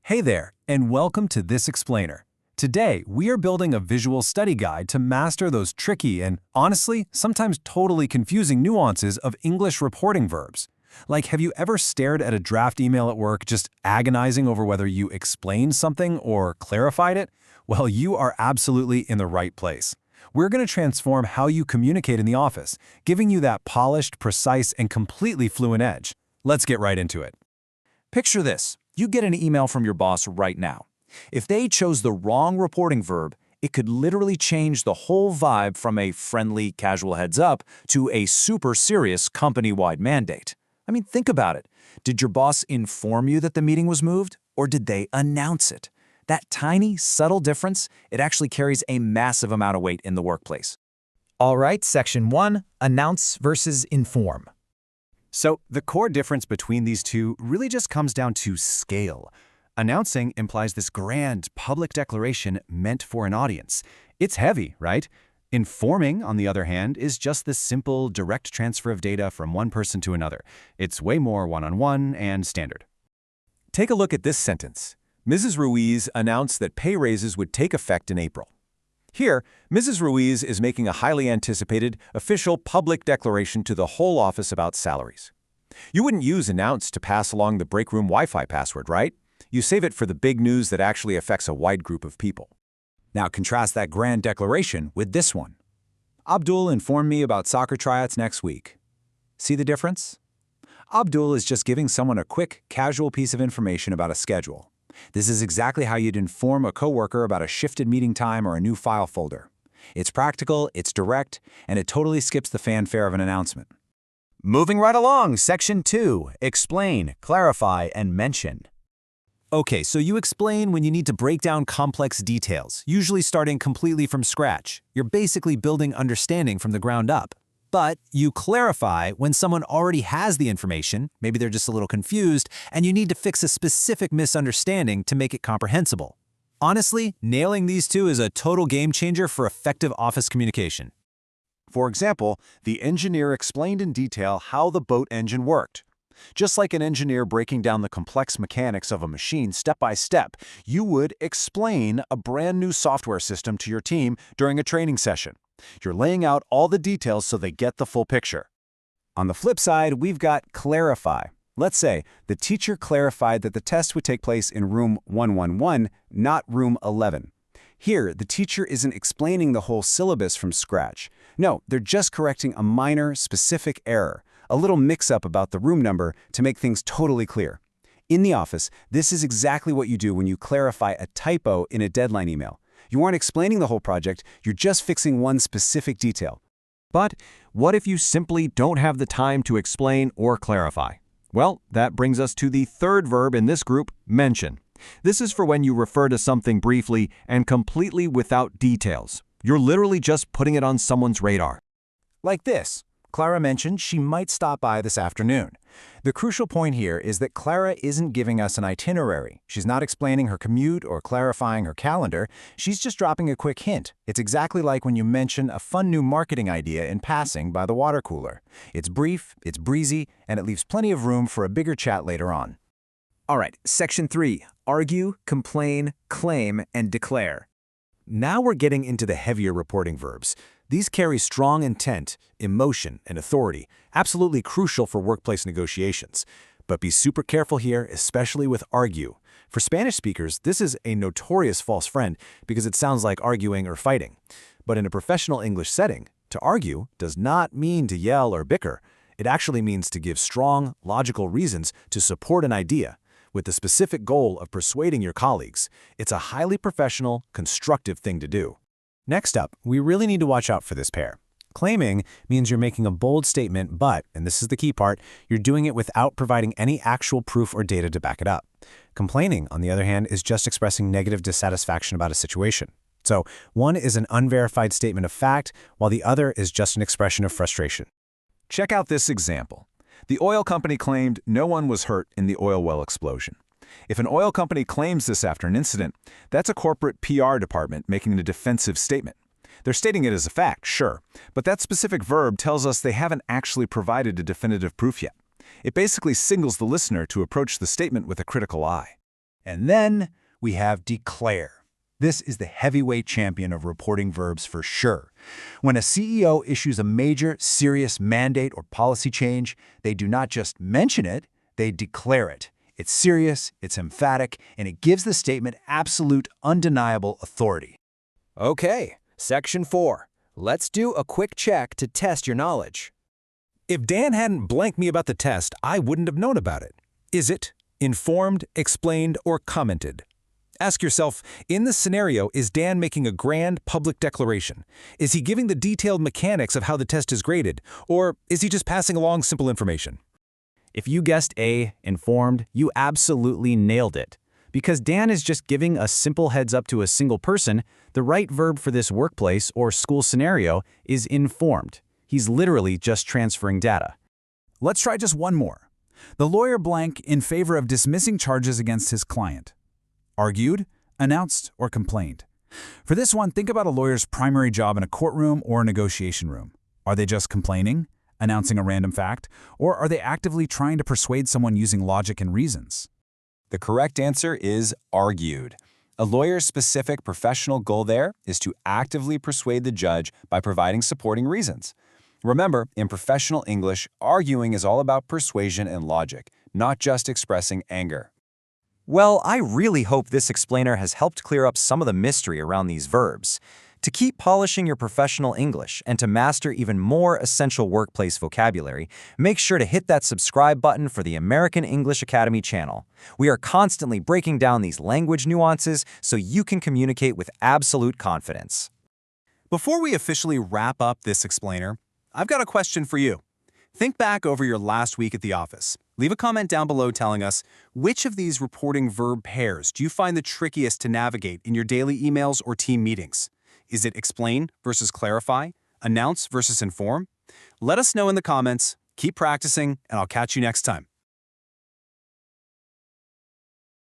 Hey there, and welcome to This Explainer. Today, we are building a visual study guide to master those tricky and, honestly, sometimes totally confusing nuances of English reporting verbs. Like, have you ever stared at a draft email at work just agonizing over whether you explained something or clarified it? Well, you are absolutely in the right place. We're going to transform how you communicate in the office, giving you that polished, precise, and completely fluent edge. Let's get right into it. Picture this. You get an email from your boss right now. If they chose the wrong reporting verb, it could literally change the whole vibe from a friendly, casual heads up to a super serious company-wide mandate. I mean, think about it. Did your boss inform you that the meeting was moved, or did they announce it? That tiny, subtle difference, it actually carries a massive amount of weight in the workplace. All right, section 1, announce versus inform. So, the core difference between these two really just comes down to scale. Announcing implies this grand, public declaration meant for an audience. It's heavy, right? Informing, on the other hand, is just this simple, direct transfer of data from one person to another. It's way more one-on-one and standard. Take a look at this sentence. Mrs. Ruiz announced that pay raises would take effect in April. Here, Mrs. Ruiz is making a highly anticipated, official public declaration to the whole office about salaries. You wouldn't use announce to pass along the break room Wi-Fi password, right? You save it for the big news that actually affects a wide group of people. Now contrast that grand declaration with this one. Abdul informed me about soccer tryouts next week. See the difference? Abdul is just giving someone a quick, casual piece of information about a schedule. This is exactly how you'd inform a coworker about a shifted meeting time or a new file folder. It's practical, it's direct, and it totally skips the fanfare of an announcement. Moving right along, section 2, explain, clarify, and mention. Okay, so you explain when you need to break down complex details, usually starting completely from scratch. You're basically building understanding from the ground up. But you clarify when someone already has the information, maybe they're just a little confused, and you need to fix a specific misunderstanding to make it comprehensible. Honestly, nailing these two is a total game changer for effective office communication. For example, the engineer explained in detail how the boat engine worked. Just like an engineer breaking down the complex mechanics of a machine step by step, you would explain a brand new software system to your team during a training session. You're laying out all the details so they get the full picture. On the flip side, we've got clarify. Let's say the teacher clarified that the test would take place in room 111, not room 11. Here, the teacher isn't explaining the whole syllabus from scratch. No, they're just correcting a minor, specific error, a little mix-up about the room number to make things totally clear. In the office, this is exactly what you do when you clarify a typo in a deadline email. You aren't explaining the whole project, you're just fixing one specific detail. But what if you simply don't have the time to explain or clarify? Well, that brings us to the third verb in this group, mention. This is for when you refer to something briefly and completely without details. You're literally just putting it on someone's radar. Like this. Clara mentioned she might stop by this afternoon. The crucial point here is that Clara isn't giving us an itinerary. She's not explaining her commute or clarifying her calendar. She's just dropping a quick hint. It's exactly like when you mention a fun new marketing idea in passing by the water cooler. It's brief, it's breezy, and it leaves plenty of room for a bigger chat later on. All right, section 3, argue, complain, claim, and declare. Now we're getting into the heavier reporting verbs. These carry strong intent, emotion, and authority, absolutely crucial for workplace negotiations. But be super careful here, especially with argue. For Spanish speakers, this is a notorious false friend because it sounds like arguing or fighting. But in a professional English setting, to argue does not mean to yell or bicker. It actually means to give strong, logical reasons to support an idea, with the specific goal of persuading your colleagues. It's a highly professional, constructive thing to do. Next up, we really need to watch out for this pair. Claiming means you're making a bold statement, but, and this is the key part, you're doing it without providing any actual proof or data to back it up. Complaining, on the other hand, is just expressing negative dissatisfaction about a situation. So, one is an unverified statement of fact, while the other is just an expression of frustration. Check out this example. The oil company claimed no one was hurt in the oil well explosion. If an oil company claims this after an incident, that's a corporate PR department making a defensive statement. They're stating it as a fact, sure, but that specific verb tells us they haven't actually provided a definitive proof yet. It basically signals the listener to approach the statement with a critical eye. And then we have declare. This is the heavyweight champion of reporting verbs for sure. When a CEO issues a major, serious mandate or policy change, they do not just mention it, they declare it. It's serious, it's emphatic, and it gives the statement absolute, undeniable authority. Okay, section 4. Let's do a quick check to test your knowledge. If Dan hadn't blanked me about the test, I wouldn't have known about it. Is it informed, explained, or commented? Ask yourself, in this scenario, is Dan making a grand public declaration? Is he giving the detailed mechanics of how the test is graded? Or is he just passing along simple information? If you guessed A, informed, you absolutely nailed it. Because Dan is just giving a simple heads up to a single person, the right verb for this workplace or school scenario is informed. He's literally just transferring data. Let's try just one more. The lawyer blank in favor of dismissing charges against his client. Argued, announced, or complained. For this one, think about a lawyer's primary job in a courtroom or a negotiation room. Are they just complaining, announcing a random fact, or are they actively trying to persuade someone using logic and reasons? The correct answer is argued. A lawyer's specific professional goal there is to actively persuade the judge by providing supporting reasons. Remember, in professional English, arguing is all about persuasion and logic, not just expressing anger. Well, I really hope this explainer has helped clear up some of the mystery around these verbs. To keep polishing your professional English and to master even more essential workplace vocabulary, make sure to hit that subscribe button for the American English Academy channel. We are constantly breaking down these language nuances so you can communicate with absolute confidence. Before we officially wrap up this explainer, I've got a question for you. Think back over your last week at the office. Leave a comment down below telling us, which of these reporting verb pairs do you find the trickiest to navigate in your daily emails or team meetings? Is it explain versus clarify? Announce versus inform? Let us know in the comments. Keep practicing, and I'll catch you next time.